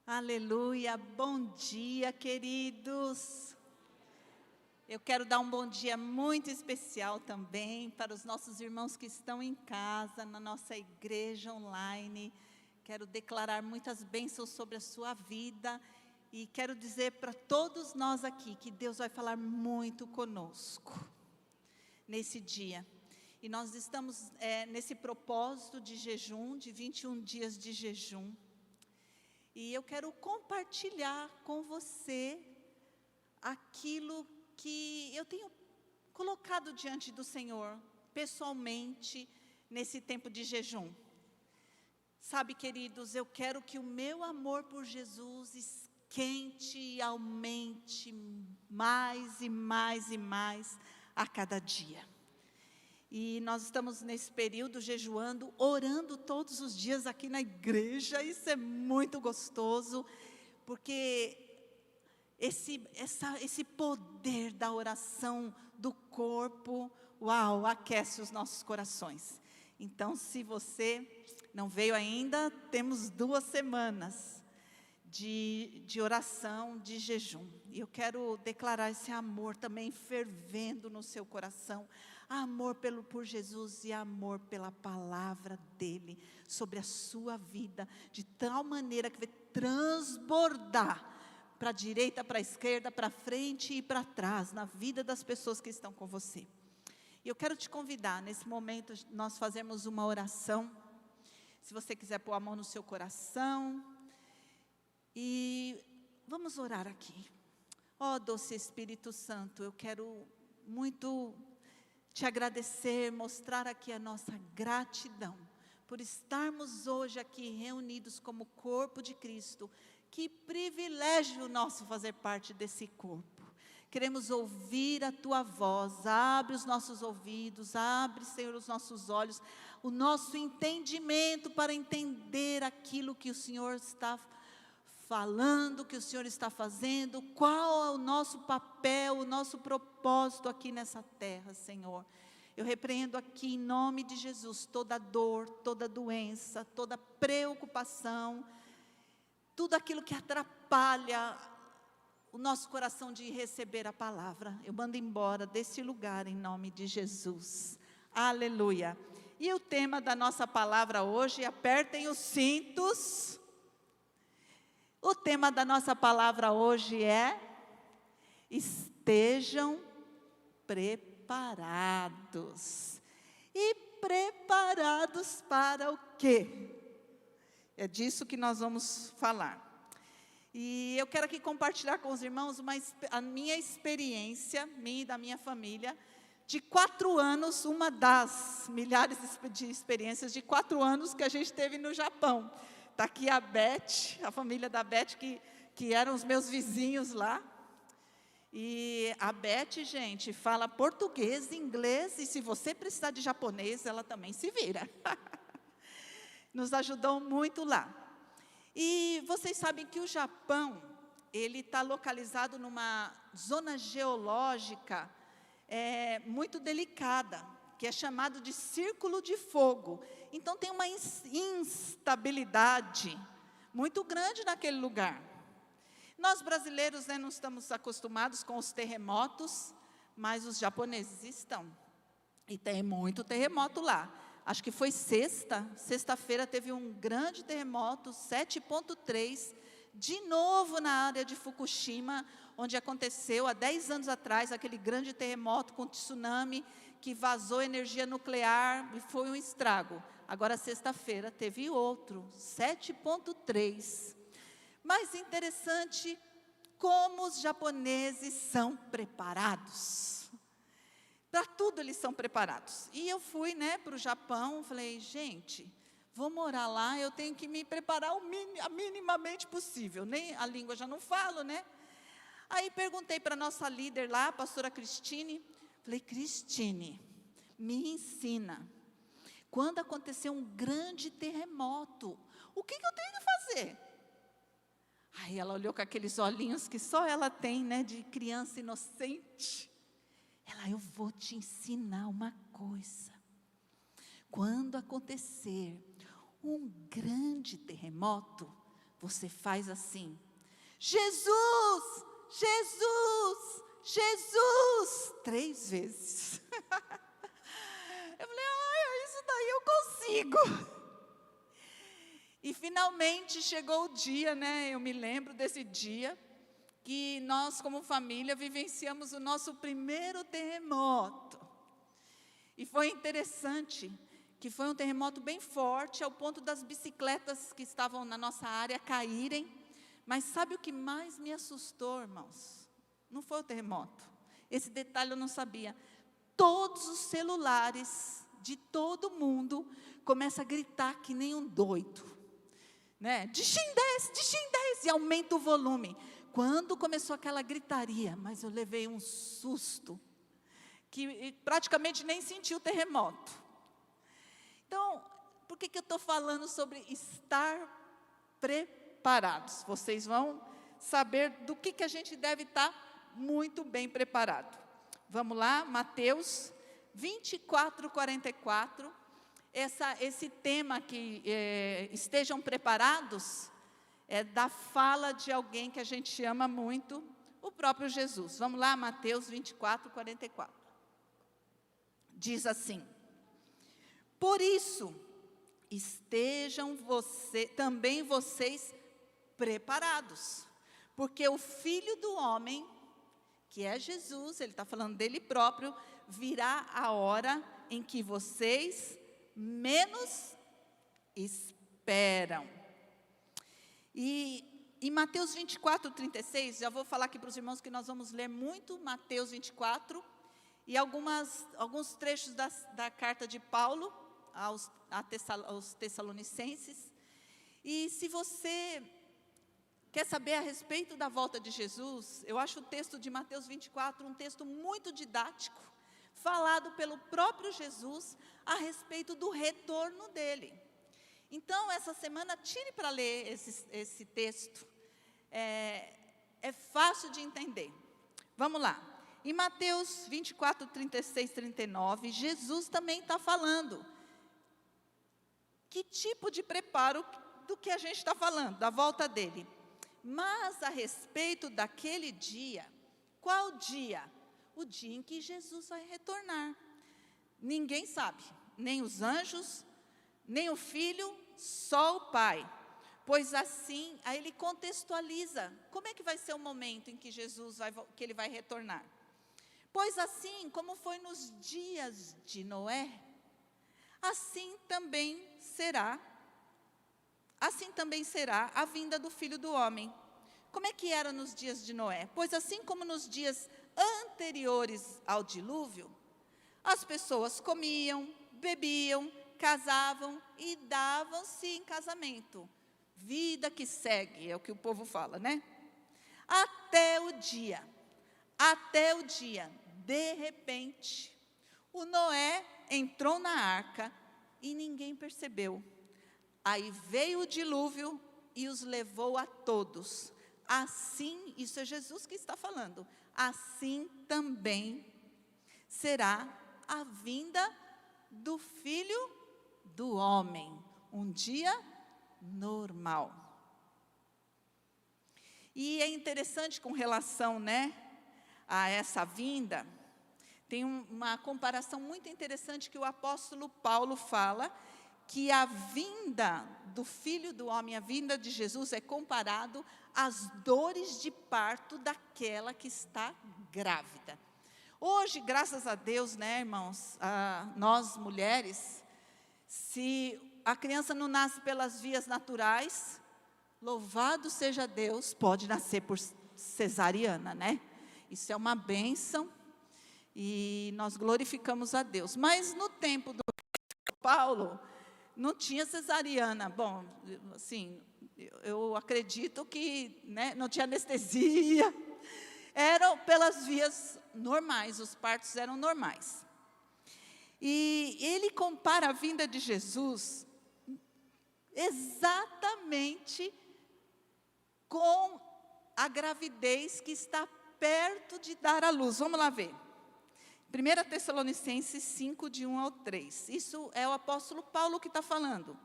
Aleluia, bom dia, queridos. Eu quero dar um bom dia muito especial também para os nossos irmãos que estão em casa, na nossa igreja online. Quero declarar muitas bênçãos sobre a sua vida e quero dizer para todos nós aqui que Deus vai falar muito conosco nesse dia. E nós estamos nesse propósito de jejum, de 21 dias de jejum. E eu quero compartilhar com você aquilo que eu tenho colocado diante do Senhor, pessoalmente, nesse tempo de jejum. Sabe, queridos, eu quero que o meu amor por Jesus esquente e aumente mais e mais e mais a cada dia. E nós estamos nesse período jejuando, orando todos os dias aqui na igreja. Isso é muito gostoso, porque esse poder da oração do corpo, uau, aquece os nossos corações. Então, se você não veio ainda, temos 2 semanas de oração, de jejum. E eu quero declarar esse amor também fervendo no seu coração. Amor por Jesus e amor pela palavra dele sobre a sua vida, de tal maneira que vai transbordar para a direita, para a esquerda, para frente e para trás, na vida das pessoas que estão com você. E eu quero te convidar, nesse momento, nós fazemos uma oração. Se você quiser pôr a mão no seu coração, e vamos orar aqui. Ó doce Espírito Santo, eu quero muito te agradecer, mostrar aqui a nossa gratidão por estarmos hoje aqui reunidos como corpo de Cristo. Que privilégio nosso fazer parte desse corpo. Queremos ouvir a tua voz. Abre os nossos ouvidos, abre, Senhor, os nossos olhos, o nosso entendimento para entender aquilo que o Senhor está falando, que o Senhor está fazendo, qual é o nosso papel, o nosso propósito aqui nessa terra, Senhor. Eu repreendo aqui em nome de Jesus toda dor, toda doença, toda preocupação, tudo aquilo que atrapalha o nosso coração de receber a palavra. Eu mando embora desse lugar em nome de Jesus. Aleluia. E o tema da nossa palavra hoje, apertem os cintos. O tema da nossa palavra hoje é: estejam preparados. E preparados para o quê? É disso que nós vamos falar. E eu quero aqui compartilhar com os irmãos a minha experiência, minha e da minha família, de 4 anos, uma das milhares de experiências de 4 anos que a gente teve no Japão. Está aqui a Beth, a família da Beth, que eram os meus vizinhos lá. E a Beth, gente, fala português, inglês, e se você precisar de japonês, ela também se vira. Nos ajudou muito lá. E vocês sabem que o Japão, ele está localizado numa zona geológica muito delicada, que é chamado de Círculo de Fogo. Então tem uma instabilidade muito grande naquele lugar. Nós brasileiros não estamos acostumados com os terremotos, mas os japoneses estão. E tem muito terremoto lá. Acho que foi sexta-feira teve um grande terremoto, 7,3, de novo na área de Fukushima, onde aconteceu há 10 anos atrás, aquele grande terremoto com tsunami, que vazou energia nuclear e foi um estrago. Agora, sexta-feira, teve outro, 7,3. Mas interessante como os japoneses são preparados. Para tudo eles são preparados. E eu fui para o Japão, falei, gente, vou morar lá, eu tenho que me preparar o minimamente possível. Nem a língua já não falo, né? Aí perguntei para a nossa líder lá, a pastora Cristine, falei, Cristine, me ensina. Quando acontecer um grande terremoto, o que eu tenho que fazer? Aí ela olhou com aqueles olhinhos que só ela tem, de criança inocente. Eu vou te ensinar uma coisa. Quando acontecer um grande terremoto, você faz assim: Jesus, Jesus, Jesus, 3 vezes. Eu falei, isso daí eu consigo. E finalmente chegou o dia, né? Eu me lembro desse dia, que nós como família vivenciamos o nosso primeiro terremoto. E foi interessante, que foi um terremoto bem forte, ao ponto das bicicletas que estavam na nossa área caírem. Mas sabe o que mais me assustou, irmãos? Não foi o terremoto. Esse detalhe eu não sabia. Todos os celulares de todo mundo começam a gritar que nem um doido, né? De Shin 10, e aumenta o volume. Quando começou aquela gritaria, mas eu levei um susto, que praticamente nem senti o terremoto. Então, por que eu estou falando sobre estar preparados? Vocês vão saber do que a gente deve estar muito bem preparado. Vamos lá, Mateus 24, 44. Esse tema que estejam preparados, é da fala de alguém que a gente ama muito, o próprio Jesus. Vamos lá, Mateus 24, 44. Diz assim: por isso, estejam também vocês preparados, porque o Filho do Homem, que é Jesus, ele está falando dele próprio, virá a hora em que vocês menos esperam. E em Mateus 24, 36, já vou falar aqui para os irmãos que nós vamos ler muito Mateus 24, e alguns trechos da carta de Paulo aos Tessalonicenses. E se você quer saber a respeito da volta de Jesus, eu acho o texto de Mateus 24 um texto muito didático, falado pelo próprio Jesus a respeito do retorno dele. Então, essa semana, tire para ler esse texto. É fácil de entender. Vamos lá. Em Mateus 24, 36, 39, Jesus também está falando. Que tipo de preparo do que a gente está falando, da volta dele? Mas a respeito daquele dia, qual dia? O dia em que Jesus vai retornar. Ninguém sabe, nem os anjos, nem o Filho, só o Pai. Pois assim, aí ele contextualiza, como é que vai ser o momento em que que ele vai retornar? Pois assim, como foi nos dias de Noé, assim também será a vinda do Filho do Homem. Como é que era nos dias de Noé? Pois assim como nos dias anteriores ao dilúvio, as pessoas comiam, bebiam, casavam e davam-se em casamento. Vida que segue, é o que o povo fala, né? Até o dia, de repente, o Noé entrou na arca e ninguém percebeu. Aí veio o dilúvio e os levou a todos. Assim, isso é Jesus que está falando, assim também será a vinda do Filho do Homem, um dia normal. E é interessante com relação, né, a essa vinda, tem uma comparação muito interessante que o apóstolo Paulo fala, que a vinda do Filho do Homem, a vinda de Jesus é comparado às dores de parto daquela que está grávida. Hoje, graças a Deus, né, irmãos, nós mulheres, se a criança não nasce pelas vias naturais, louvado seja Deus, pode nascer por cesariana, né? Isso é uma bênção e nós glorificamos a Deus. Mas no tempo do Paulo, não tinha cesariana. Bom, assim, eu acredito que, né, não tinha anestesia. Eram pelas vias normais, os partos eram normais. E ele compara a vinda de Jesus exatamente com a gravidez que está perto de dar à luz. Vamos lá ver. 1 Tessalonicenses 5, de 1 ao 3. Isso é o apóstolo Paulo que está falando.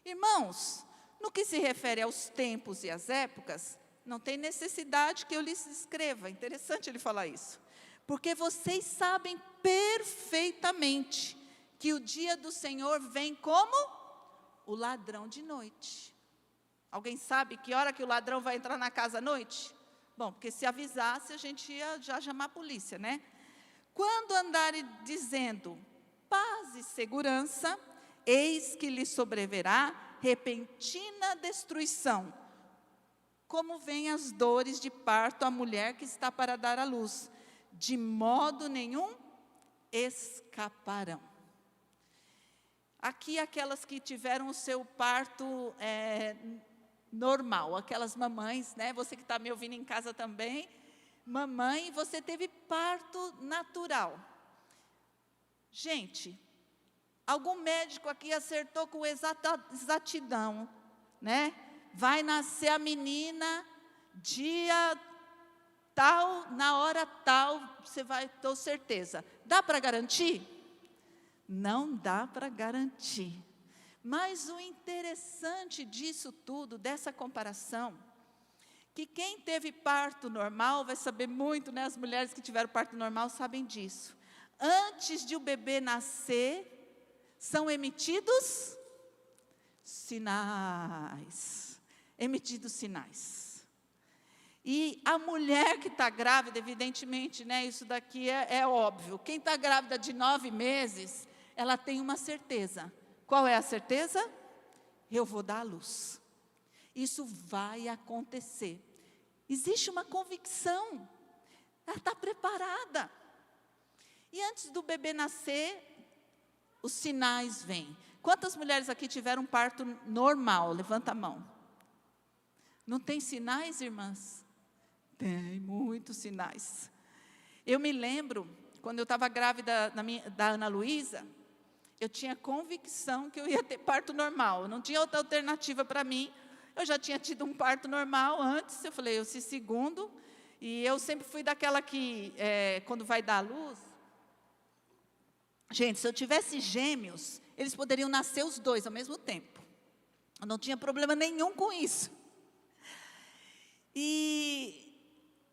Irmãos, No que se refere aos tempos e às épocas, não tem necessidade que eu lhes escreva. Interessante ele falar isso. Porque vocês sabem perfeitamente que o dia do Senhor vem como o ladrão de noite. Alguém sabe que hora que o ladrão vai entrar na casa à noite? Bom, porque se avisasse, a gente ia já chamar a polícia, né? Quando andarem dizendo paz e segurança, eis que lhe sobrevirá repentina destruição, como vêm as dores de parto à mulher que está para dar à luz, de modo nenhum escaparão. Aqui aquelas que tiveram o seu parto normal, aquelas mamães, né? Você que está me ouvindo em casa também, mamãe, você teve parto natural. Gente, algum médico aqui acertou com exatidão, né? Vai nascer a menina dia tal, na hora tal, você vai ter certeza. Dá para garantir? Não dá para garantir. Mas o interessante disso tudo, dessa comparação, que quem teve parto normal vai saber muito, né? As mulheres que tiveram parto normal sabem disso. Antes de o bebê nascer, são emitidos sinais. Emitidos sinais. E a mulher que está grávida, evidentemente, né? Isso daqui é óbvio. Quem está grávida de 9 meses, ela tem uma certeza. Qual é a certeza? Eu vou dar à luz. Isso vai acontecer. Existe uma convicção. Ela está preparada. E antes do bebê nascer, os sinais vêm. Quantas mulheres aqui tiveram parto normal? Levanta a mão. Não tem sinais, irmãs? Tem muitos sinais. Eu me lembro, quando eu estava grávida da Ana Luísa, eu tinha convicção que eu ia ter parto normal. Não tinha outra alternativa para mim. Eu já tinha tido um parto normal antes. Eu falei, esse segundo. E eu sempre fui daquela que, quando vai dar à luz... Gente, se eu tivesse gêmeos, eles poderiam nascer os dois ao mesmo tempo. Eu não tinha problema nenhum com isso. E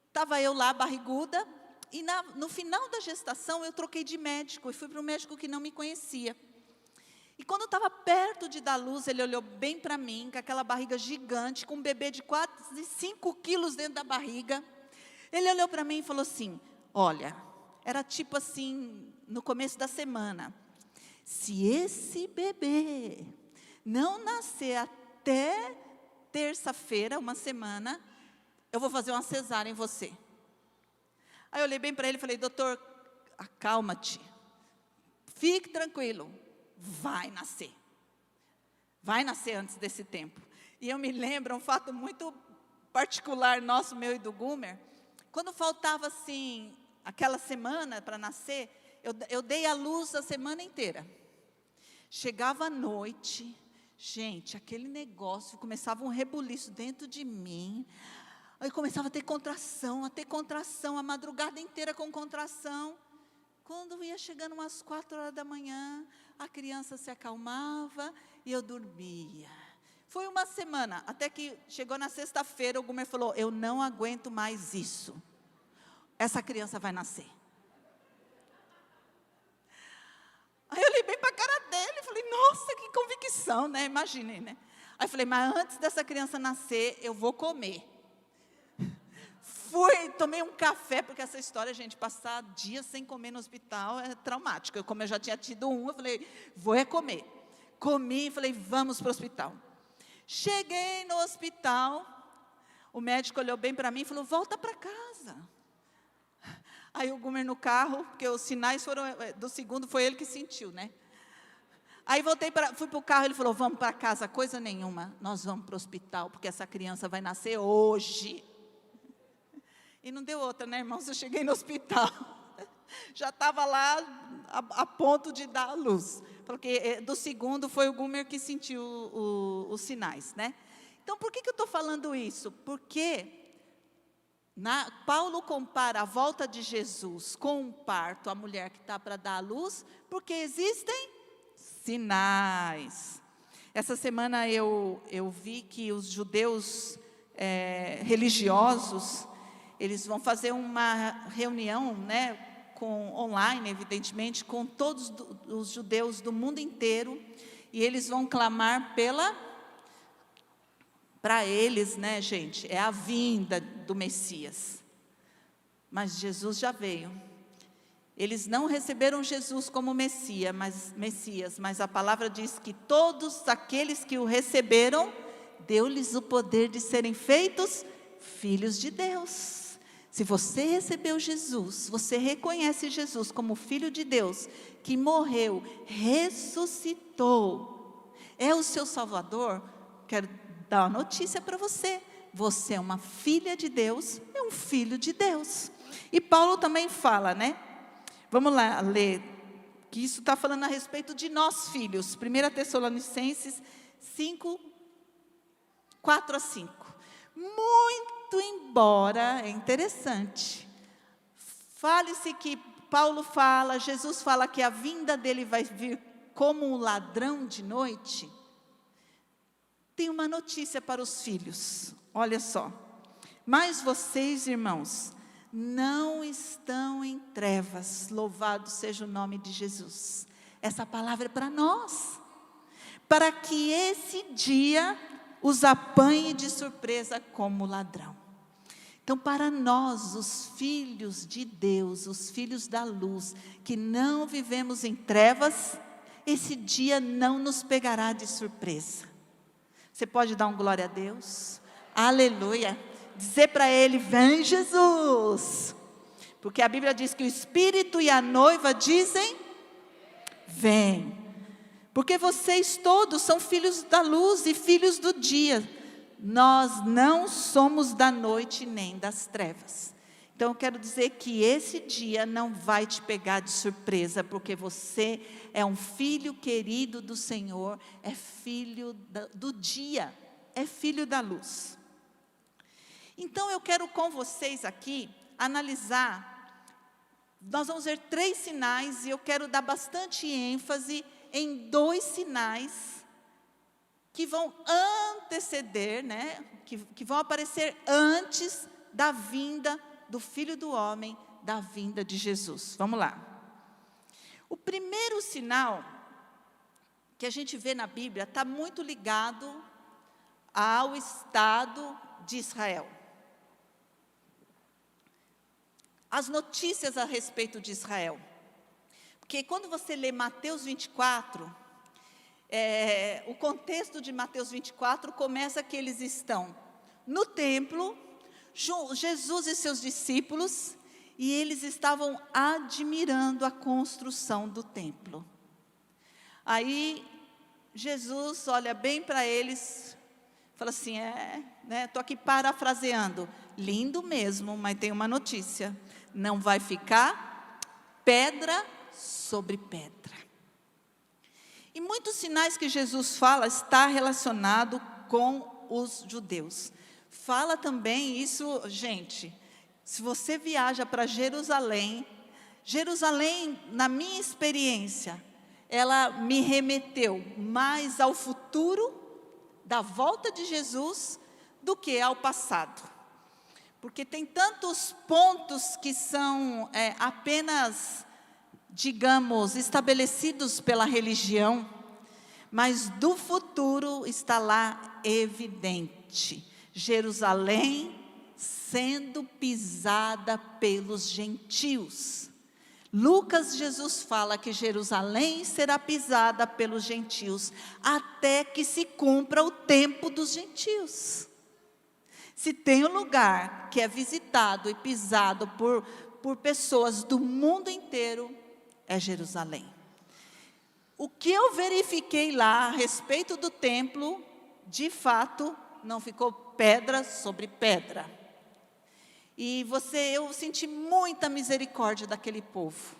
estava eu lá, barriguda, e no final da gestação eu troquei de médico, e fui para um médico que não me conhecia. E quando eu estava perto de dar à luz, ele olhou bem para mim, com aquela barriga gigante, com um bebê de quase 5 quilos dentro da barriga. Ele olhou para mim e falou assim, olha, era tipo assim, no começo da semana, se esse bebê não nascer até terça-feira, uma semana, eu vou fazer uma cesárea em você. Aí eu olhei bem para ele e falei, doutor, acalma-te, fique tranquilo, vai nascer antes desse tempo. E eu me lembro um fato muito particular nosso, meu e do Gumer, quando faltava assim, aquela semana para nascer, eu dei à luz a semana inteira. Chegava à noite, gente, aquele negócio, começava um rebuliço dentro de mim, aí começava a ter contração, a madrugada inteira com contração. Quando ia chegando umas 4 horas da manhã, a criança se acalmava e eu dormia. Foi uma semana, até que chegou na sexta-feira, o Gumer falou, eu não aguento mais isso. Essa criança vai nascer. Aí eu olhei bem para a cara dele e falei, nossa, que convicção, né? Imaginem, né? Aí eu falei, mas antes dessa criança nascer, eu vou comer. Tomei um café, porque essa história, gente, passar dias sem comer no hospital é traumática. Como eu já tinha tido eu falei, vou comer. Comi e falei, vamos para o hospital. Cheguei no hospital, o médico olhou bem para mim e falou, volta para casa. Aí o Gumer no carro, porque os sinais foram, do segundo foi ele que sentiu, né? Aí fui para o carro, ele falou, vamos para casa, coisa nenhuma, nós vamos para o hospital, porque essa criança vai nascer hoje. E não deu outra, né, irmãos? Eu cheguei no hospital, já estava lá a ponto de dar a luz, porque do segundo foi o Gumer que sentiu os sinais, né? Então, por que eu estou falando isso? Porque Paulo compara a volta de Jesus com um parto, a mulher que está para dar à luz, porque existem sinais. Essa semana eu vi que os judeus religiosos, eles vão fazer uma reunião, né, online, evidentemente, com todos os judeus do mundo inteiro, e eles vão clamar para eles, né, gente, é a vinda do Messias. Mas Jesus já veio. Eles não receberam Jesus como Messias, mas a palavra diz que todos aqueles que o receberam, deu-lhes o poder de serem feitos filhos de Deus. Se você recebeu Jesus, você reconhece Jesus como Filho de Deus, que morreu, ressuscitou, é o seu Salvador, quero dar uma notícia para você. Você é uma filha de Deus, é um filho de Deus. E Paulo também fala, né? Vamos lá ler, que isso está falando a respeito de nós filhos. 1 Tessalonicenses 5, 4 a 5. Muito embora, é interessante, fale-se que Paulo fala, Jesus fala que a vinda dele vai vir como um ladrão de noite. Tem uma notícia para os filhos, olha só. Mas vocês, irmãos, não estão em trevas, louvado seja o nome de Jesus. Essa palavra é para nós, para que esse dia os apanhe de surpresa como ladrão. Então, para nós, os filhos de Deus, os filhos da luz, que não vivemos em trevas, esse dia não nos pegará de surpresa. Você pode dar um glória a Deus? Aleluia! Dizer para ele, vem Jesus, porque a Bíblia diz que o Espírito e a noiva dizem, vem, porque vocês todos são filhos da luz e filhos do dia, nós não somos da noite nem das trevas. Então eu quero dizer que esse dia não vai te pegar de surpresa, porque você é um filho querido do Senhor, é filho do dia, é filho da luz. Então eu quero com vocês aqui analisar, nós vamos ver 3 sinais e eu quero dar bastante ênfase em 2 sinais que vão anteceder, né, que vão aparecer antes da vinda do Filho do Homem, da vinda de Jesus. Vamos lá. O primeiro sinal que a gente vê na Bíblia está muito ligado ao Estado de Israel. As notícias a respeito de Israel. Porque quando você lê Mateus 24, o contexto de Mateus 24 começa que eles estão no templo, Jesus e seus discípulos, e eles estavam admirando a construção do templo. Aí Jesus olha bem para eles, fala assim, estou aqui parafraseando, lindo mesmo, mas tem uma notícia, não vai ficar pedra sobre pedra. E muitos sinais que Jesus fala está relacionado com os judeus. Fala também isso, gente, se você viaja para Jerusalém, na minha experiência, ela me remeteu mais ao futuro da volta de Jesus do que ao passado. Porque tem tantos pontos que são apenas, digamos, estabelecidos pela religião, mas do futuro está lá evidente. Jerusalém sendo pisada pelos gentios. Lucas, Jesus fala que Jerusalém será pisada pelos gentios, até que se cumpra o tempo dos gentios. Se tem um lugar que é visitado e pisado por pessoas do mundo inteiro, é Jerusalém. O que eu verifiquei lá a respeito do templo, de fato, não ficou pedra sobre pedra. E eu senti muita misericórdia daquele povo.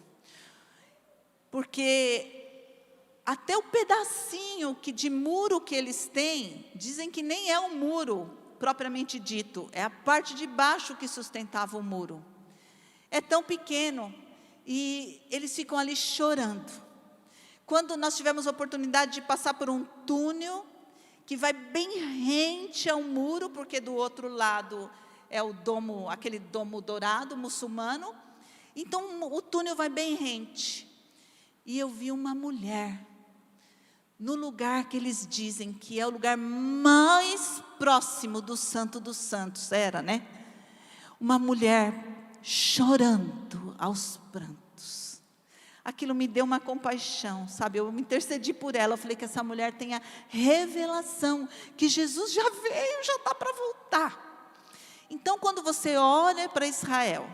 Porque até o pedacinho de muro que eles têm, dizem que nem é um muro propriamente dito, é a parte de baixo que sustentava o muro. É tão pequeno, e eles ficam ali chorando. Quando nós tivemos a oportunidade de passar por um túnel, que vai bem rente ao muro, porque do outro lado é o domo, aquele domo dourado muçulmano. Então o túnel vai bem rente. E eu vi uma mulher, no lugar que eles dizem que é o lugar mais próximo do Santo dos Santos, era, né? Uma mulher chorando aos prantos. Aquilo me deu uma compaixão, sabe? Eu me intercedi por ela, eu falei que essa mulher tenha revelação, que Jesus já veio, já está para voltar. Então, quando você olha para Israel,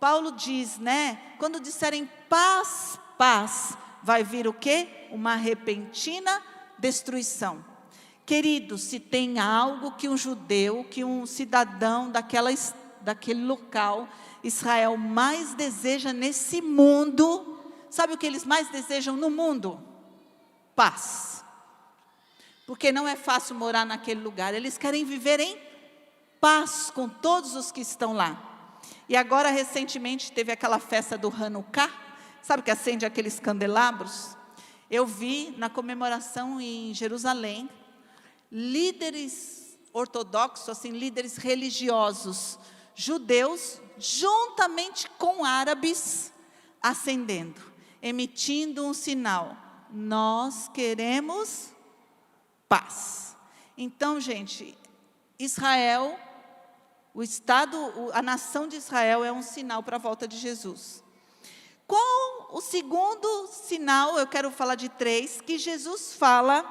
Paulo diz, né? Quando disserem paz, paz, vai vir o quê? Uma repentina destruição. Queridos, se tem algo que um judeu, que um cidadão daquele local, Israel, mais deseja nesse mundo, sabe o que eles mais desejam no mundo? Paz. Porque não é fácil morar naquele lugar, eles querem viver em paz com todos os que estão lá. E agora, recentemente, teve aquela festa do Hanukkah, sabe que acende aqueles candelabros? Eu vi na comemoração em Jerusalém, líderes ortodoxos, assim, líderes religiosos, judeus, juntamente com árabes, acendendo, emitindo um sinal: nós queremos paz. Então, gente, Israel, o Estado, a nação de Israel é um sinal para a volta de Jesus. Qual o segundo sinal? Eu quero falar de 3, que Jesus fala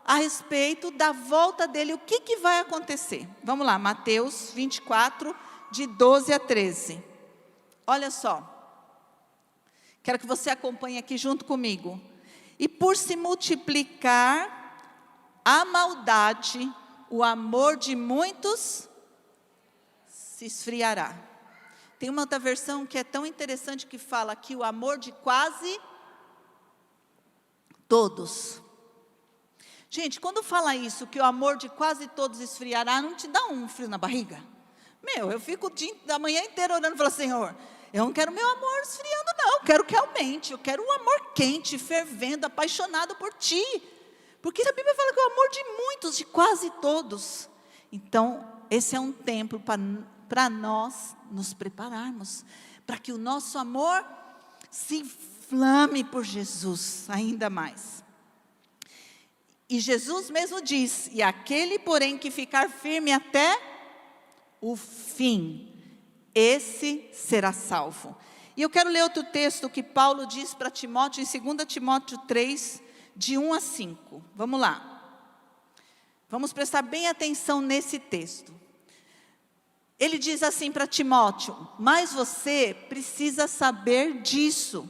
a respeito da volta dele. O que vai acontecer? Vamos lá, Mateus 24, de 12 a 13. Olha só. Quero que você acompanhe aqui junto comigo. E por se multiplicar a maldade, o amor de muitos se esfriará. Tem uma outra versão que é tão interessante que fala que o amor de quase todos. Gente, quando fala isso, que o amor de quase todos esfriará, não te dá um frio na barriga? Eu fico da manhã inteira orando e falo: Senhor, eu não quero meu amor esfriando não, eu quero que aumente, eu quero um amor quente, fervendo, apaixonado por Ti. Porque a Bíblia fala que o amor de muitos, de quase todos. Então, esse é um tempo para nós nos prepararmos, para que o nosso amor se inflame por Jesus ainda mais. E Jesus mesmo diz: e aquele, porém, que ficar firme até o fim, esse será salvo. E eu quero ler outro texto que Paulo diz para Timóteo, em 2 Timóteo 3, de 1 a 5. Vamos lá. Vamos prestar bem atenção nesse texto. Ele diz assim para Timóteo: mas você precisa saber disso.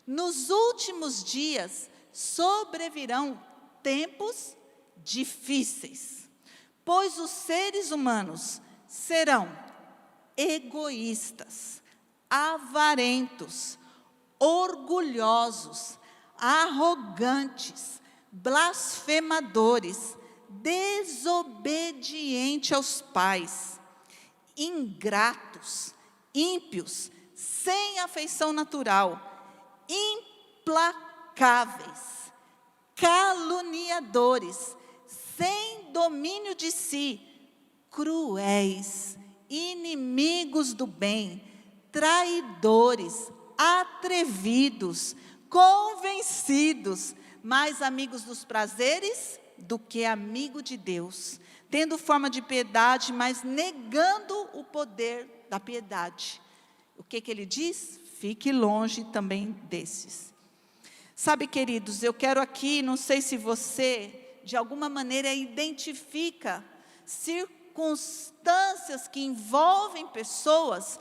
Nos últimos dias sobrevirão tempos difíceis, pois os seres humanos serão egoístas, avarentos, orgulhosos, arrogantes, blasfemadores, desobedientes aos pais, ingratos, ímpios, sem afeição natural, implacáveis, caluniadores, sem domínio de si, cruéis, inimigos do bem, traidores, atrevidos, convencidos, mais amigos dos prazeres do que amigo de Deus, tendo forma de piedade, mas negando o poder da piedade. O que ele diz? Fique longe também desses. Sabe, queridos, eu quero aqui, não sei se você, de alguma maneira, identifica circunstâncias que envolvem pessoas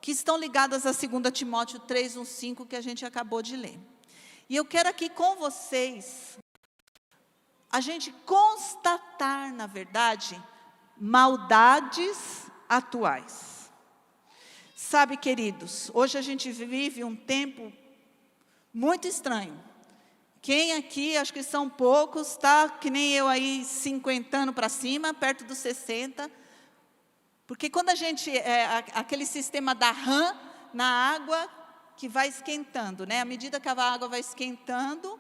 que estão ligadas a 2 Timóteo 3, 1, 5, que a gente acabou de ler. E eu quero aqui com vocês, a gente constatar, na verdade, maldades atuais. Sabe, queridos, hoje a gente vive um tempo muito estranho. Quem aqui, acho que são poucos, está que nem eu aí, 50 anos para cima, perto dos 60. Porque quando a gente, aquele sistema da RAM na água, que vai esquentando, né? À medida que a água vai esquentando,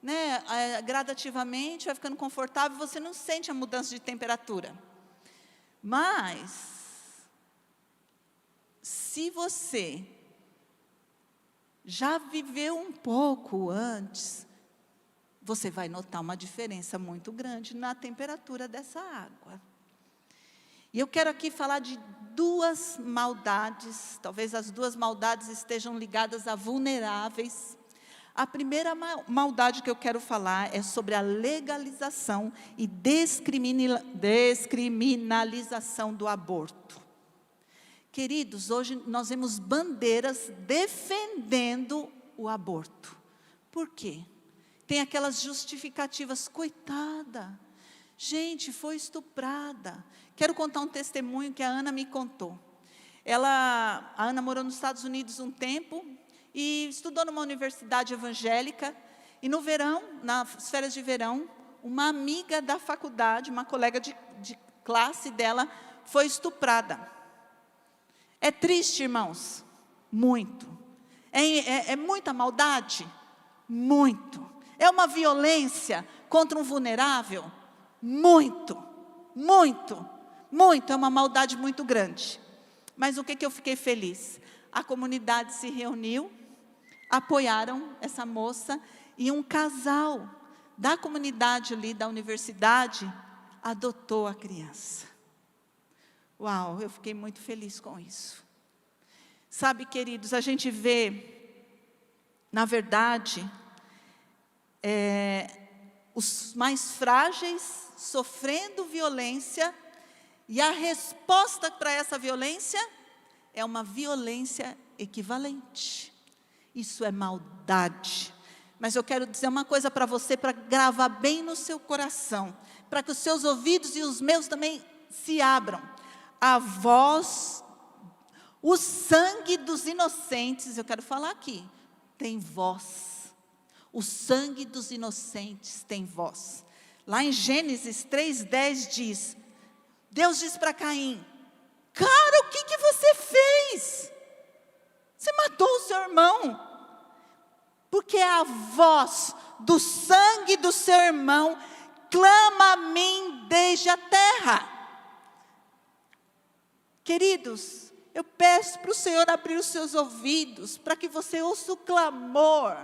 né, gradativamente, vai ficando confortável, você não sente a mudança de temperatura. Mas, se você já viveu um pouco antes, você vai notar uma diferença muito grande na temperatura dessa água. E eu quero aqui falar de duas maldades, talvez as duas maldades estejam ligadas a vulneráveis. A primeira maldade que eu quero falar é sobre a legalização e descriminalização do aborto. Queridos, hoje nós vemos bandeiras defendendo o aborto. Por quê? Tem aquelas justificativas, coitada, gente, foi estuprada. Quero contar um testemunho que a Ana me contou. A Ana morou nos Estados Unidos um tempo e estudou numa universidade evangélica. E no verão, nas férias de verão, uma amiga da faculdade, uma colega de classe dela, foi estuprada. É triste, irmãos? Muito. É muita maldade? Muito. É uma violência contra um vulnerável? Muito, muito, muito. É uma maldade muito grande. Mas o que eu fiquei feliz? A comunidade se reuniu, apoiaram essa moça, e um casal da comunidade ali, da universidade, adotou a criança. Uau, eu fiquei muito feliz com isso. Sabe, queridos, a gente vê, na verdade, os mais frágeis sofrendo violência, e a resposta para essa violência é uma violência equivalente. Isso é maldade. Mas eu quero dizer uma coisa para você, para gravar bem no seu coração, para que os seus ouvidos e os meus também se abram. A voz, o sangue dos inocentes, eu quero falar aqui, tem voz. O sangue dos inocentes tem voz. Lá em Gênesis 3:10 diz, Deus diz para Caim, cara, o que você fez? Você matou o seu irmão. Porque a voz do sangue do seu irmão clama a mim desde a terra. Queridos, eu peço para o Senhor abrir os seus ouvidos, para que você ouça o clamor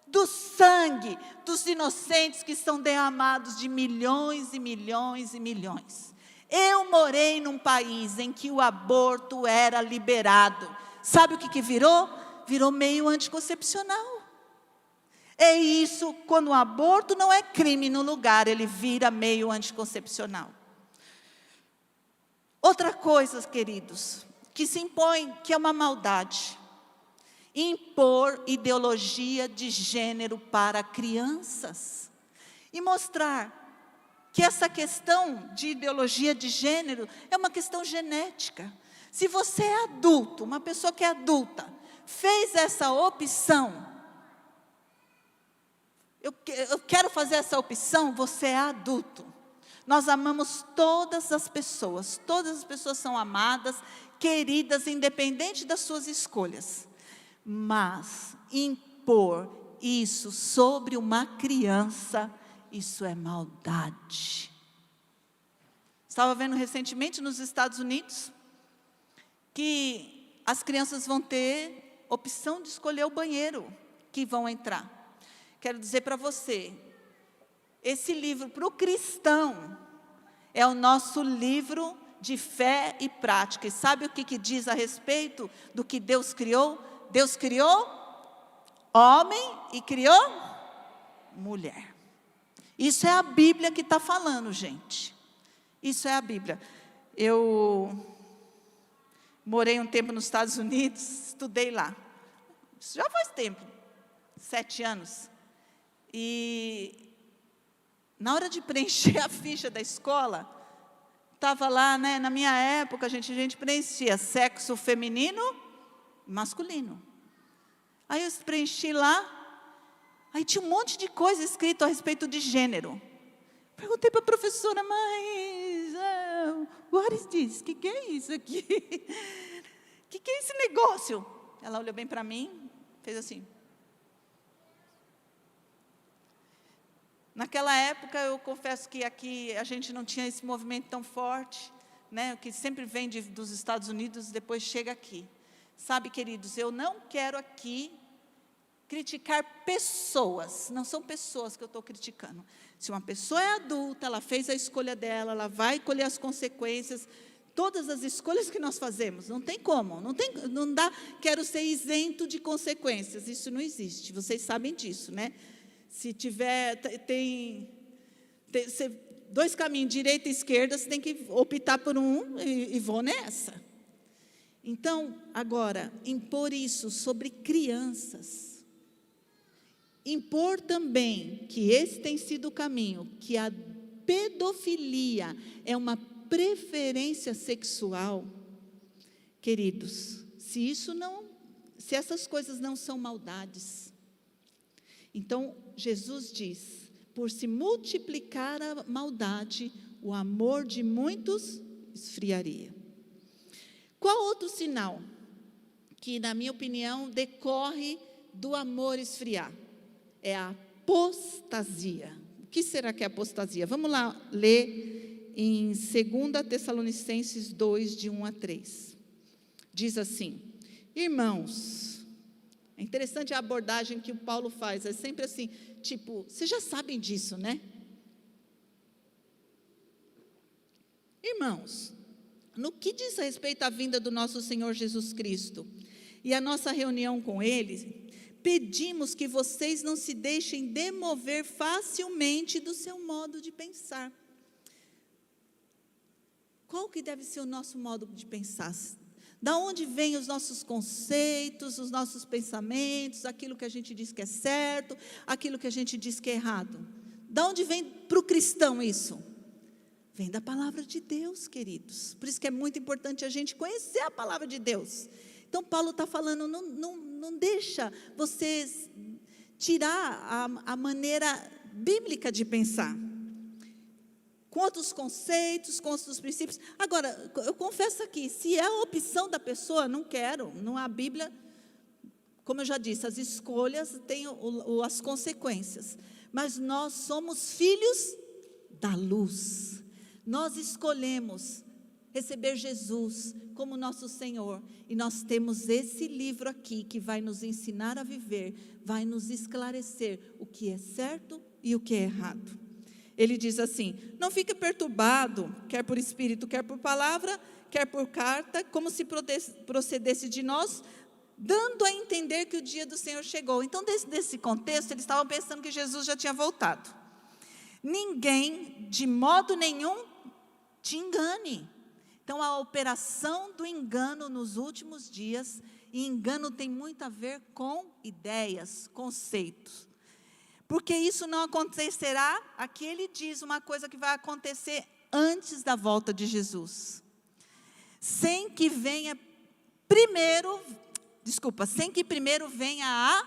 do sangue dos inocentes que são derramados de milhões e milhões e milhões. Eu morei num país em que o aborto era liberado. Sabe o que virou? Virou meio anticoncepcional. É isso, quando o aborto não é crime no lugar, ele vira meio anticoncepcional. Outra coisa, queridos, que se impõe, que é uma maldade. Impor ideologia de gênero para crianças. E mostrar que essa questão de ideologia de gênero é uma questão genética. Se você é adulto, uma pessoa que é adulta, fez essa opção, eu quero fazer essa opção, você é adulto. Nós amamos todas as pessoas são amadas, queridas, independente das suas escolhas. Mas impor isso sobre uma criança, isso é maldade. Estava vendo recentemente nos Estados Unidos, que as crianças vão ter opção de escolher o banheiro que vão entrar. Quero dizer para você, esse livro para o cristão é o nosso livro de fé e prática. E sabe o que diz a respeito do que Deus criou? Deus criou homem e criou mulher. Isso é a Bíblia que está falando, gente. Isso é a Bíblia. Eu morei um tempo nos Estados Unidos, estudei lá. Isso já faz tempo, 7 anos. E na hora de preencher a ficha da escola, estava lá, né, na minha época, a gente preenchia sexo feminino e masculino. Aí eu preenchi lá, aí tinha um monte de coisa escrito a respeito de gênero. Perguntei para a professora, mas, what is this? O que é isso aqui? O que é esse negócio? ela olhou bem para mim, fez assim. Naquela época, eu confesso que aqui a gente não tinha esse movimento tão forte, né, que sempre vem dos Estados Unidos, depois chega aqui. Sabe, queridos, eu não quero aqui criticar pessoas, não são pessoas que eu estou criticando. Se uma pessoa é adulta, ela fez a escolha dela, ela vai colher as consequências, todas as escolhas que nós fazemos, não tem como, não dá, quero ser isento de consequências, isso não existe, vocês sabem disso, né? Se tiver, tem dois caminhos, direita e esquerda, você tem que optar por um e vou nessa. Então, agora, impor isso sobre crianças, impor também que esse tem sido o caminho, que a pedofilia é uma preferência sexual, queridos, se essas coisas não são maldades, então Jesus diz, por se multiplicar a maldade, o amor de muitos esfriaria. Qual outro sinal que, na minha opinião, decorre do amor esfriar? É a apostasia. O que será que é apostasia? Vamos lá ler em 2 Tessalonicenses 2, de 1 a 3. Diz assim, irmãos, é interessante a abordagem que o Paulo faz, é sempre assim, tipo, vocês já sabem disso, né? Irmãos, no que diz respeito à vinda do nosso Senhor Jesus Cristo e a nossa reunião com Ele, pedimos que vocês não se deixem demover facilmente do seu modo de pensar. Qual que deve ser o nosso modo de pensar? Da onde vêm os nossos conceitos, os nossos pensamentos, aquilo que a gente diz que é certo, aquilo que a gente diz que é errado? Da onde vem para o cristão isso? Vem da palavra de Deus, queridos. Por isso que é muito importante a gente conhecer a palavra de Deus. Então, Paulo está falando, não deixa vocês tirar a maneira bíblica de pensar. Com outros conceitos, com outros princípios. Agora, eu confesso aqui, se é a opção da pessoa, não quero, não há Bíblia, como eu já disse, as escolhas têm as consequências. Mas nós somos filhos da luz. Nós escolhemos receber Jesus como nosso Senhor, e nós temos esse livro aqui, que vai nos ensinar a viver, vai nos esclarecer o que é certo e o que é errado. Ele diz assim, não fique perturbado, quer por espírito, quer por palavra, quer por carta, como se procedesse de nós, dando a entender que o dia do Senhor chegou. Então, desse contexto, eles estavam pensando que Jesus já tinha voltado. Ninguém, de modo nenhum, te engane. Então, a operação do engano nos últimos dias, e engano tem muito a ver com ideias, conceitos. Porque isso não acontecerá, aqui ele diz uma coisa que vai acontecer antes da volta de Jesus. Sem que primeiro venha a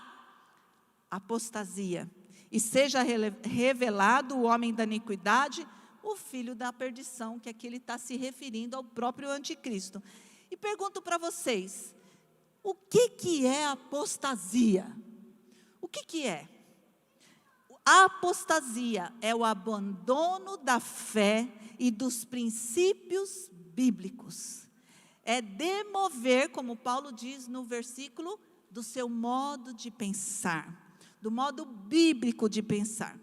apostasia, e seja revelado o homem da iniquidade, o filho da perdição, que aqui ele está se referindo ao próprio anticristo. E pergunto para vocês, o que é apostasia? O que é? A apostasia é o abandono da fé e dos princípios bíblicos. É demover, como Paulo diz no versículo, do seu modo de pensar, do modo bíblico de pensar.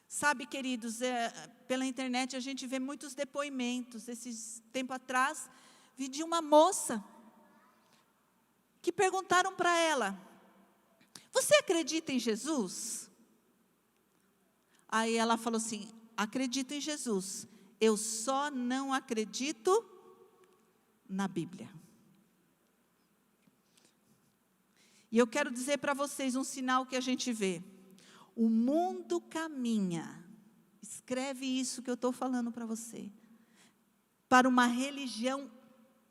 Sabe, queridos, pela internet a gente vê muitos depoimentos. Esses tempo atrás, vi de uma moça que perguntaram para ela, você acredita em Jesus? Aí ela falou assim, acredito em Jesus, eu só não acredito na Bíblia. E eu quero dizer para vocês um sinal que a gente vê. O mundo caminha, escreve isso que eu estou falando para você, para uma religião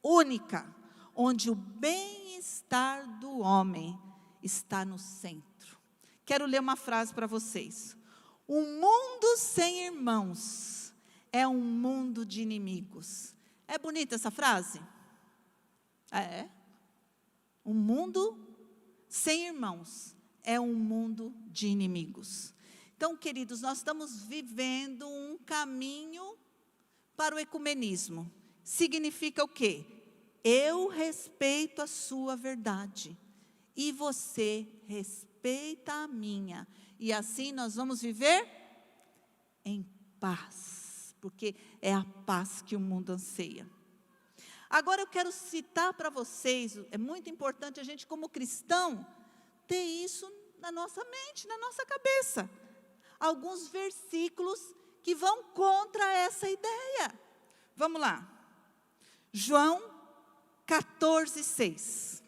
única, onde o bem-estar do homem está no centro. Quero ler uma frase para vocês. Um mundo sem irmãos é um mundo de inimigos. É bonita essa frase? É? Um mundo sem irmãos é um mundo de inimigos. Então, queridos, nós estamos vivendo um caminho para o ecumenismo. Significa o quê? Eu respeito a sua verdade e você respeita a minha. E assim nós vamos viver em paz, porque é a paz que o mundo anseia. Agora eu quero citar para vocês, é muito importante a gente como cristão ter isso na nossa mente, na nossa cabeça. Alguns versículos que vão contra essa ideia. Vamos lá. João 14:6.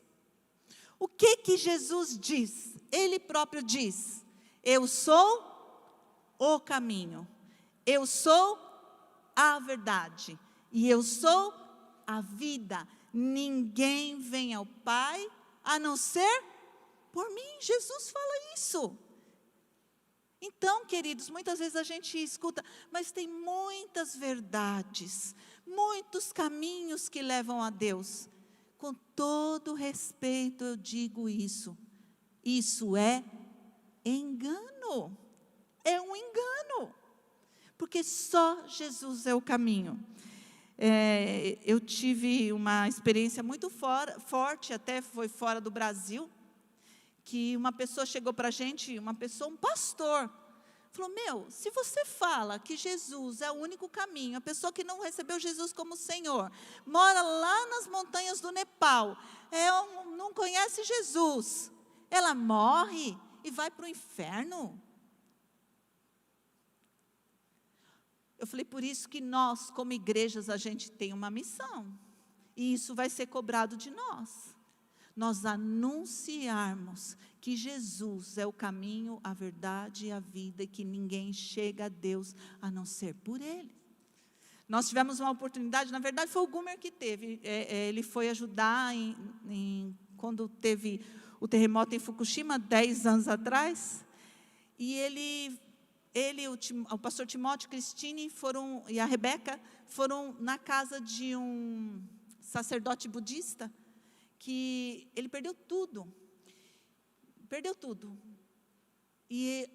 O que Jesus diz? Ele próprio diz: eu sou o caminho, eu sou a verdade e eu sou a vida. Ninguém vem ao Pai a não ser por mim. Jesus fala isso. Então, queridos, muitas vezes a gente escuta, mas tem muitas verdades, muitos caminhos que levam a Deus. Com todo respeito eu digo isso. Isso é engano. É um engano. Porque só Jesus é o caminho. Eu tive uma experiência muito forte, até foi fora do Brasil, que uma pessoa chegou para a gente, um pastor, falou: se você fala que Jesus é o único caminho, a pessoa que não recebeu Jesus como Senhor, mora lá nas montanhas do Nepal, não conhece Jesus, ela morre e vai para o inferno. Eu falei: por isso que nós, como igrejas, a gente tem uma missão, e isso vai ser cobrado de nós. Nós anunciarmos que Jesus é o caminho, a verdade e a vida, e que ninguém chega a Deus a não ser por Ele. Nós tivemos uma oportunidade, na verdade foi o Gumer que teve, ele foi ajudar quando teve o terremoto em Fukushima, 10 anos atrás, e o pastor Timóteo, Cristine e a Rebeca foram na casa de um sacerdote budista, que ele perdeu tudo, e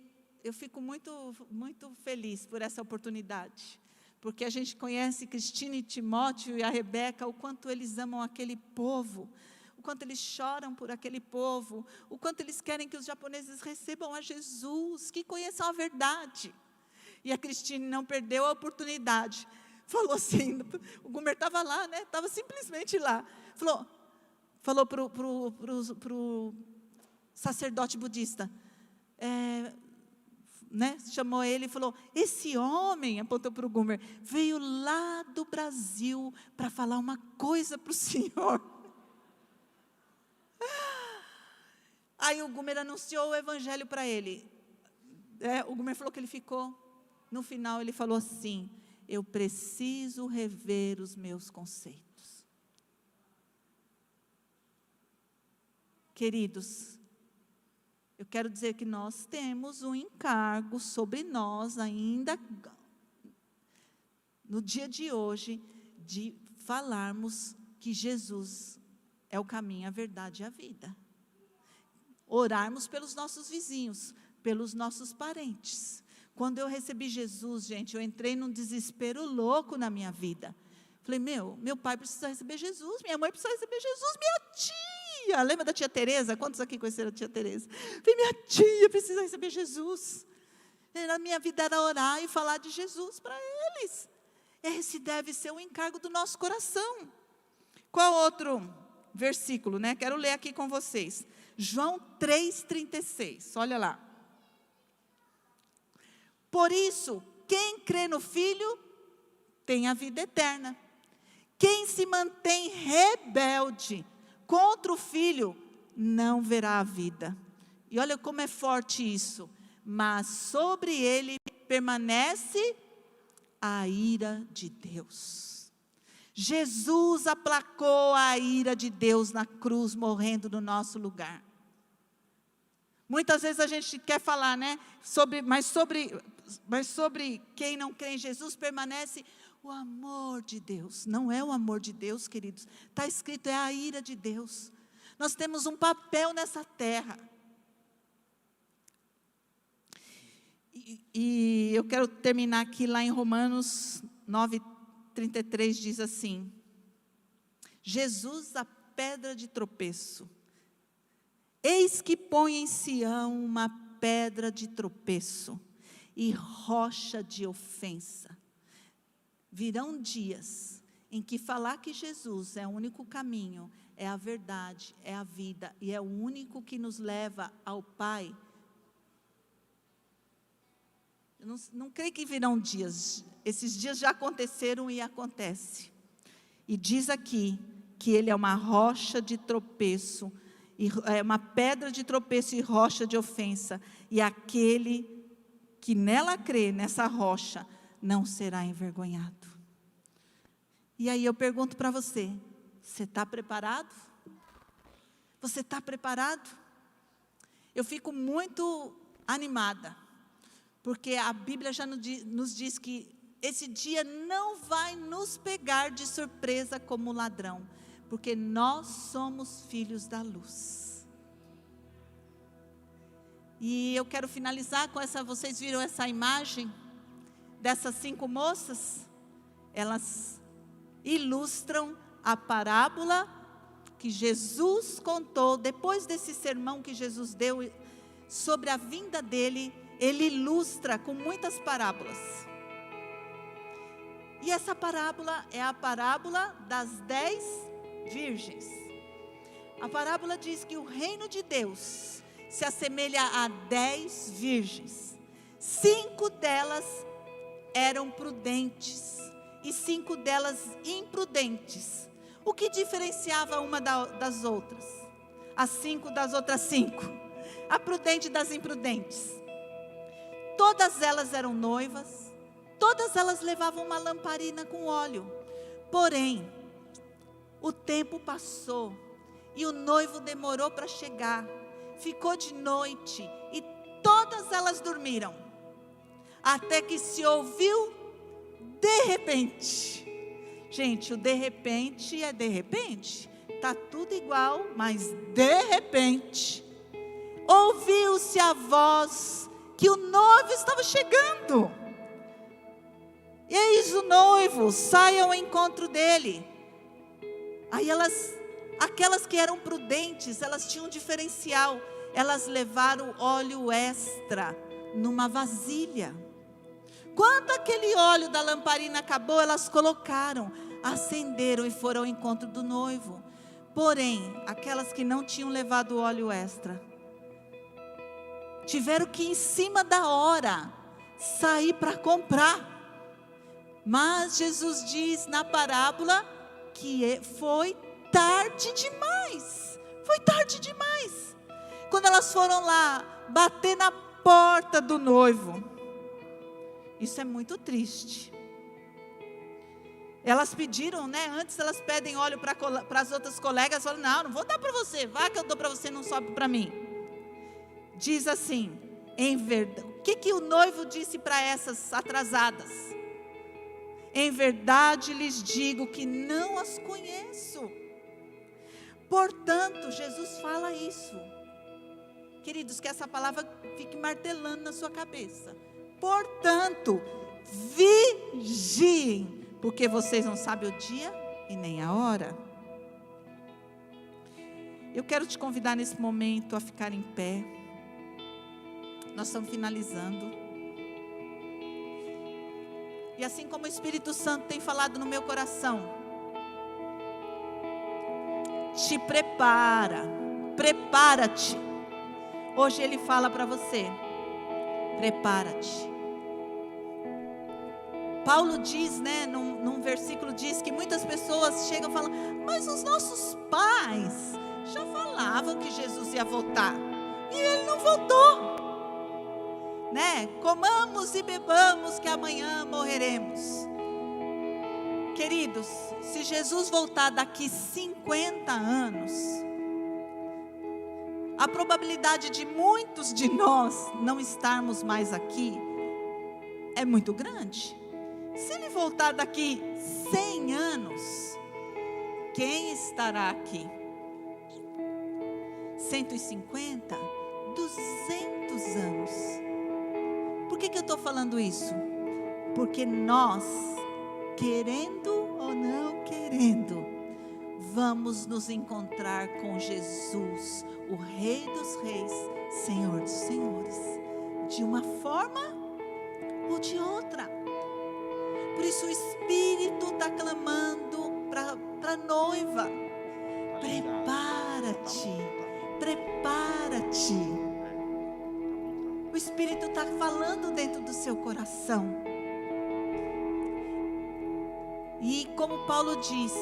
eu fico muito, muito feliz por essa oportunidade, porque a gente conhece Cristine e Timóteo e a Rebeca, o quanto eles amam aquele povo, o quanto eles choram por aquele povo, o quanto eles querem que os japoneses recebam a Jesus, que conheçam a verdade. E a Cristine não perdeu a oportunidade, falou assim, o Gumer estava lá, estava simplesmente lá, falou para o sacerdote budista, chamou ele e falou: esse homem, apontou para o Gumer, veio lá do Brasil para falar uma coisa para o senhor. Aí o Gumer anunciou o evangelho para ele. O Gumer falou que ele ficou, no final ele falou assim: eu preciso rever os meus conceitos. Queridos, eu quero dizer que nós temos um encargo sobre nós ainda, no dia de hoje, de falarmos que Jesus é o caminho, a verdade e a vida. Orarmos pelos nossos vizinhos, pelos nossos parentes. Quando eu recebi Jesus, gente, eu entrei num desespero louco na minha vida. Falei: meu pai precisa receber Jesus, minha mãe precisa receber Jesus, minha tia, lembra da tia Teresa? Quantos aqui conheceram a tia Teresa? Falei: minha tia precisa receber Jesus. A minha vida era orar e falar de Jesus para eles. Esse deve ser o encargo do nosso coração. Qual outro versículo, Quero ler aqui com vocês. João 3,36, olha lá. Por isso, quem crê no Filho, tem a vida eterna. Quem se mantém rebelde contra o Filho, não verá a vida. E olha como é forte isso. Mas sobre ele permanece a ira de Deus. Jesus aplacou a ira de Deus na cruz, morrendo no nosso lugar. Muitas vezes a gente quer falar, mas sobre quem não crê em Jesus permanece o amor de Deus. Não é o amor de Deus, queridos. Está escrito, é a ira de Deus. Nós temos um papel nessa terra. E eu quero terminar aqui lá em Romanos 9:33, diz assim: Jesus, a pedra de tropeço. Eis que põe em Sião uma pedra de tropeço e rocha de ofensa. Virão dias em que falar que Jesus é o único caminho, é a verdade, é a vida e é o único que nos leva ao Pai. Eu não creio que virão dias, esses dias já aconteceram e acontece. E diz aqui que ele é uma rocha de tropeço, é uma pedra de tropeço e rocha de ofensa, e aquele que nela crê, nessa rocha, não será envergonhado. E aí eu pergunto para você, você está preparado? Você está preparado? Eu fico muito animada, porque a Bíblia já nos diz que esse dia não vai nos pegar de surpresa como ladrão, porque nós somos filhos da luz. E eu quero finalizar com essa, vocês viram essa imagem dessas 5 moças? Elas ilustram a parábola que Jesus contou, depois desse sermão que Jesus deu sobre a vinda dele, ele ilustra com muitas parábolas. E essa parábola é a parábola das 10 virgens. A parábola diz que o reino de Deus se assemelha a 10 virgens. 5 delas eram prudentes e 5 delas imprudentes. O que diferenciava uma das outras? As 5 das outras 5. A prudente das imprudentes. Todas elas eram noivas. Todas elas levavam uma lamparina com óleo. Porém, o tempo passou e o noivo demorou para chegar. Ficou de noite e todas elas dormiram. Até que se ouviu de repente. Gente, o de repente é de repente. Está tudo igual, mas de repente ouviu-se a voz que o noivo estava chegando. Eis o noivo, saia ao encontro dele. Aí aquelas que eram prudentes, elas tinham um diferencial. Elas levaram óleo extra numa vasilha. Quando aquele óleo da lamparina acabou, elas colocaram, acenderam e foram ao encontro do noivo. Porém, aquelas que não tinham levado óleo extra, tiveram que em cima da hora sair para comprar. Mas Jesus diz na parábola que foi tarde demais. Foi tarde demais. Quando elas foram lá bater na porta do noivo, isso é muito triste. Elas pediram, né? Antes elas pedem óleo para as outras colegas, falam: não vou dar para você, vai que eu dou para você, não sobe para mim. Diz assim, em verdade, o que o noivo disse para essas atrasadas? Em verdade lhes digo que não as conheço. Portanto, Jesus fala isso. Queridos, que essa palavra fique martelando na sua cabeça. Portanto, vigiem, porque vocês não sabem o dia e nem a hora. Eu quero te convidar nesse momento a ficar em pé. Nós estamos finalizando. E assim como o Espírito Santo tem falado no meu coração, te prepara, prepara-te. Hoje Ele fala para você, prepara-te. Paulo diz, né, num versículo diz que muitas pessoas chegam e falam: mas os nossos pais já falavam que Jesus ia voltar, e Ele não voltou. Né? Comamos e bebamos que amanhã morreremos. Queridos, se Jesus voltar daqui 50 anos, a probabilidade de muitos de nós não estarmos mais aqui é muito grande. Se Ele voltar daqui 100 anos, quem estará aqui? 150, 200 anos. Por que eu estou falando isso? Porque nós, querendo ou não querendo, vamos nos encontrar com Jesus, o Rei dos Reis, Senhor dos Senhores, de uma forma ou de outra. Por isso o Espírito está clamando para a noiva: prepara-te, prepara-te. O Espírito está falando dentro do seu coração. E como Paulo diz,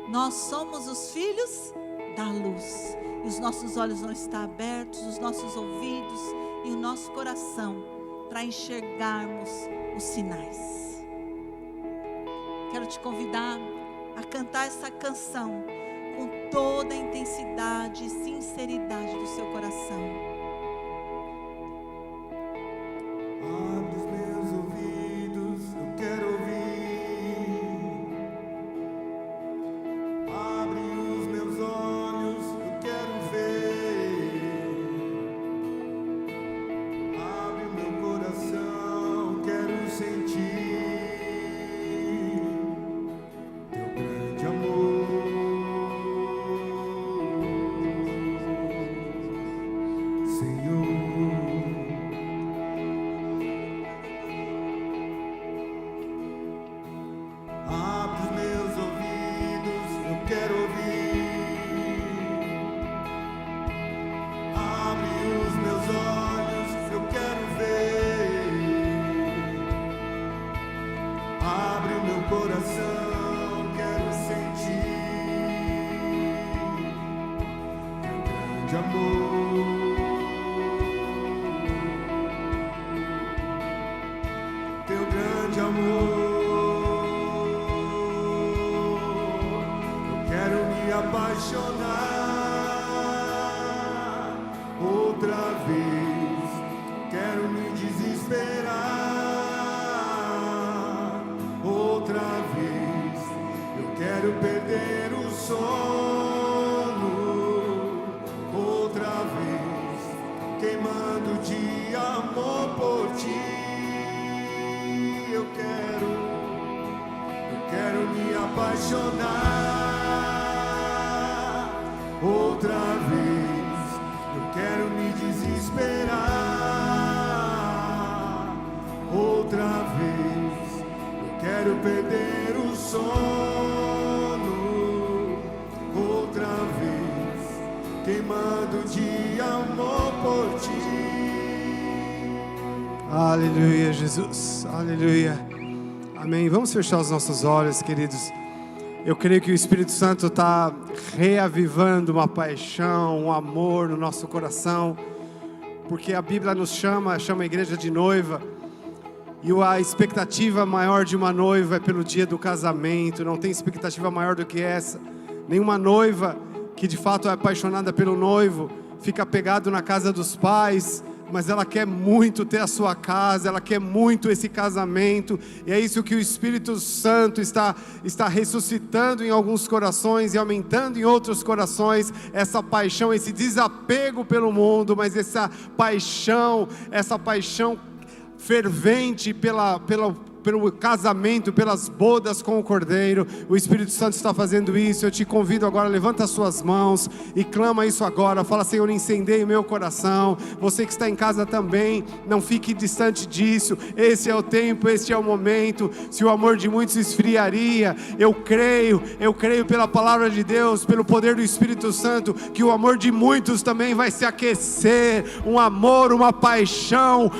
nós somos os filhos da luz. E os nossos olhos vão estar abertos, os nossos ouvidos e o nosso coração, para enxergarmos os sinais. Quero te convidar a cantar essa canção com toda a intensidade e sinceridade do seu coração. Abre os meus ouvidos, eu quero ouvir. Abre os meus olhos, eu quero ver. Abre o meu coração, quero sentir teu grande amor. Senhor, abre os meus ouvidos, eu quero ouvir. Abre os meus olhos, eu quero ver. Abre o meu coração, quero sentir teu grande amor. Teu grande amor. Eu quero me apaixonar outra vez. Quero me desesperar outra vez. Eu quero perder o sono outra vez, queimando de amor por ti. Eu quero me apaixonar outra vez. Eu quero me desesperar outra vez. Eu quero perder o sono outra vez, queimando de amor por ti. Aleluia, Jesus, aleluia, amém. Vamos fechar os nossos olhos, queridos. Eu creio que o Espírito Santo está reavivando uma paixão, um amor no nosso coração, porque a Bíblia nos chama a igreja de noiva, e a expectativa maior de uma noiva é pelo dia do casamento. Não tem expectativa maior do que essa. Nenhuma noiva que de fato é apaixonada pelo noivo fica pegado na casa dos pais, mas ela quer muito ter a sua casa, ela quer muito esse casamento, e é isso que o Espírito Santo está ressuscitando em alguns corações e aumentando em outros corações, essa paixão, esse desapego pelo mundo, mas essa paixão fervente pelo casamento, pelas bodas com o Cordeiro. O Espírito Santo está fazendo isso. Eu te convido agora, levanta as suas mãos e clama isso agora. Fala: Senhor, incendeie o meu coração. Você que está em casa também, não fique distante disso. Esse é o tempo, esse é o momento. Se o amor de muitos esfriaria, eu creio pela palavra de Deus, pelo poder do Espírito Santo, que o amor de muitos também vai se aquecer. Um amor, uma paixão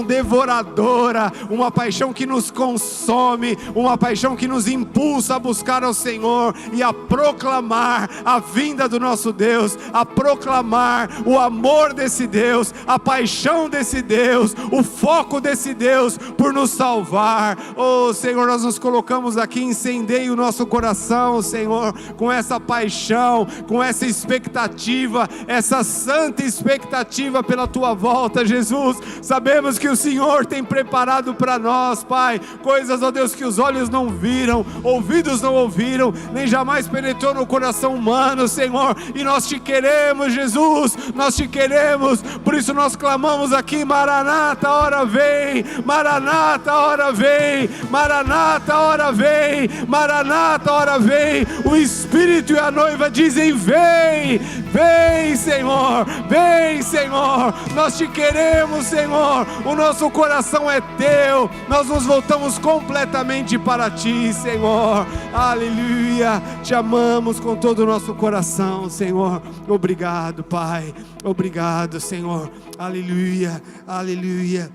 devoradora, uma paixão que nos consome, uma paixão que nos impulsa a buscar ao Senhor e a proclamar a vinda do nosso Deus, a proclamar o amor desse Deus, a paixão desse Deus, o foco desse Deus por nos salvar. Oh Senhor, nós nos colocamos aqui, incendeie o nosso coração, Senhor, com essa paixão, com essa expectativa, essa santa expectativa pela Tua volta, Jesus. Sabemos que o Senhor tem preparado para nós, Pai, coisas, ó Deus, que os olhos não viram, ouvidos não ouviram, nem jamais penetrou no coração humano, Senhor. E nós te queremos, Jesus, nós te queremos. Por isso nós clamamos aqui: Maranata, ora vem, Maranata, ora vem, Maranata, ora vem, Maranata, ora vem. O Espírito e a noiva dizem: vem, vem, Senhor, vem, Senhor. Nós te queremos, Senhor. O nosso coração é teu. Nós nos voltamos completamente para ti, Senhor. Aleluia. Te amamos com todo o nosso coração, Senhor. Obrigado, Pai. Obrigado, Senhor. Aleluia, aleluia.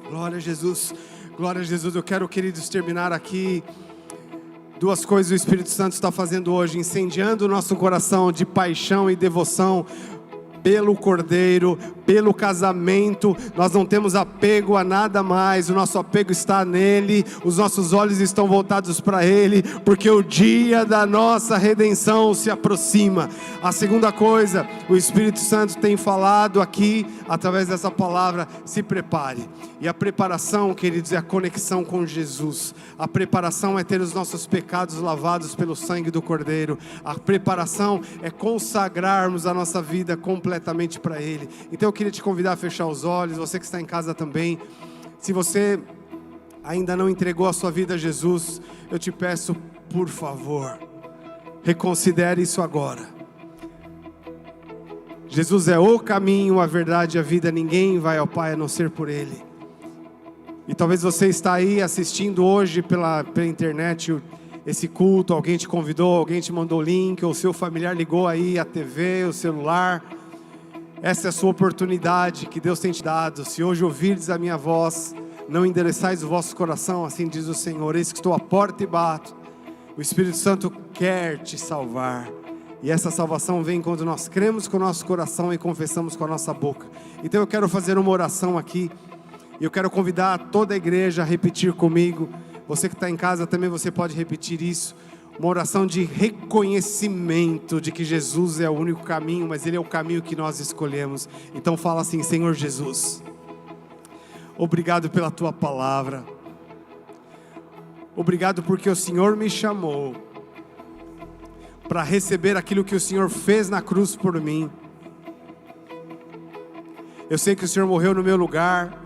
Glória a Jesus, glória a Jesus. Eu quero, queridos, terminar aqui. Duas coisas o Espírito Santo está fazendo hoje: incendiando o nosso coração de paixão e devoção pelo Cordeiro, pelo casamento. Nós não temos apego a nada mais, o nosso apego está nele, os nossos olhos estão voltados para ele, porque o dia da nossa redenção se aproxima. A segunda coisa, o Espírito Santo tem falado aqui, através dessa palavra: se prepare. E a preparação, queridos, é a conexão com Jesus. A preparação é ter os nossos pecados lavados pelo sangue do Cordeiro. A preparação é consagrarmos a nossa vida completamente para ele. Então eu queria te convidar a fechar os olhos, você que está em casa também. Se você ainda não entregou a sua vida a Jesus, eu te peço, por favor, reconsidere isso agora. Jesus é o caminho, a verdade e a vida. Ninguém vai ao Pai a não ser por ele. E talvez você está aí assistindo hoje pela internet esse culto, alguém te convidou, alguém te mandou o link, ou seu familiar ligou aí a TV, o celular. Essa é a sua oportunidade que Deus tem te dado. Se hoje ouvirdes a minha voz, não endereçais o vosso coração, assim diz o Senhor: eis que estou à porta e bato. O Espírito Santo quer te salvar. E essa salvação vem quando nós cremos com o nosso coração e confessamos com a nossa boca. Então eu quero fazer uma oração aqui. E eu quero convidar toda a igreja a repetir comigo. Você que está em casa também, você pode repetir isso. Uma oração de reconhecimento de que Jesus é o único caminho, mas Ele é o caminho que nós escolhemos. Então fala assim: Senhor Jesus, obrigado pela Tua palavra. Obrigado porque o Senhor me chamou para receber aquilo que o Senhor fez na cruz por mim. Eu sei que o Senhor morreu no meu lugar,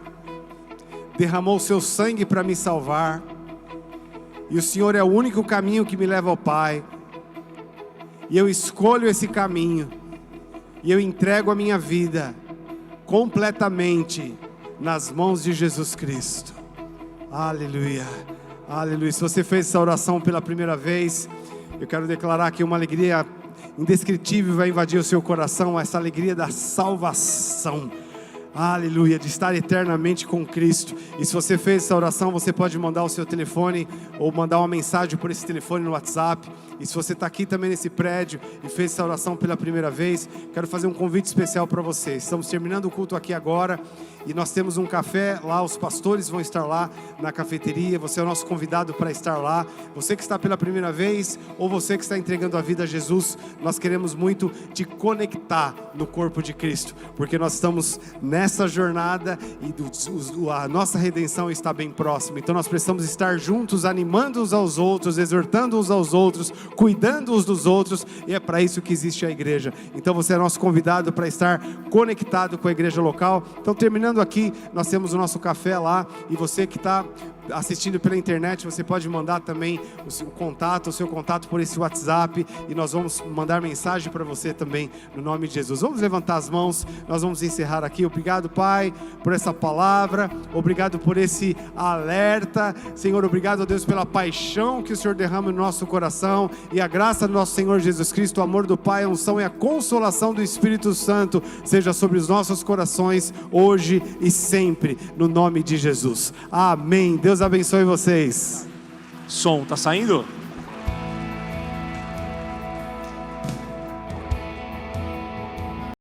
derramou o seu sangue para me salvar. E o Senhor é o único caminho que me leva ao Pai. E eu escolho esse caminho. E eu entrego a minha vida completamente nas mãos de Jesus Cristo. Aleluia, aleluia. Se você fez essa oração pela primeira vez, eu quero declarar que uma alegria indescritível vai invadir o seu coração. Essa alegria da salvação. Aleluia, de estar eternamente com Cristo. E se você fez essa oração, você pode mandar o seu telefone ou mandar uma mensagem por esse telefone no WhatsApp. E se você está aqui também nesse prédio e fez essa oração pela primeira vez, quero fazer um convite especial para você. Estamos terminando o culto aqui agora e nós temos um café lá, os pastores vão estar lá na cafeteria. Você é o nosso convidado para estar lá. Você que está pela primeira vez ou você que está entregando a vida a Jesus, nós queremos muito te conectar no corpo de Cristo, porque nós estamos nessa jornada e a nossa redenção está bem próxima. Então nós precisamos estar juntos, animando uns aos outros, exortando uns aos outros, cuidando uns dos outros, e é para isso que existe a igreja. Então você é nosso convidado para estar conectado com a igreja local. Então, terminando aqui, nós temos o nosso café lá, e você que está assistindo pela internet, você pode mandar também o seu contato por esse WhatsApp, e nós vamos mandar mensagem para você também, no nome de Jesus. Vamos levantar as mãos, nós vamos encerrar aqui. Obrigado, Pai, por essa palavra, obrigado por esse alerta, Senhor. Obrigado, Deus, pela paixão que o Senhor derrama no nosso coração, e a graça do nosso Senhor Jesus Cristo, o amor do Pai, a unção e a consolação do Espírito Santo seja sobre os nossos corações, hoje e sempre, no nome de Jesus. Amém. Deus abençoe vocês. Som, tá saindo?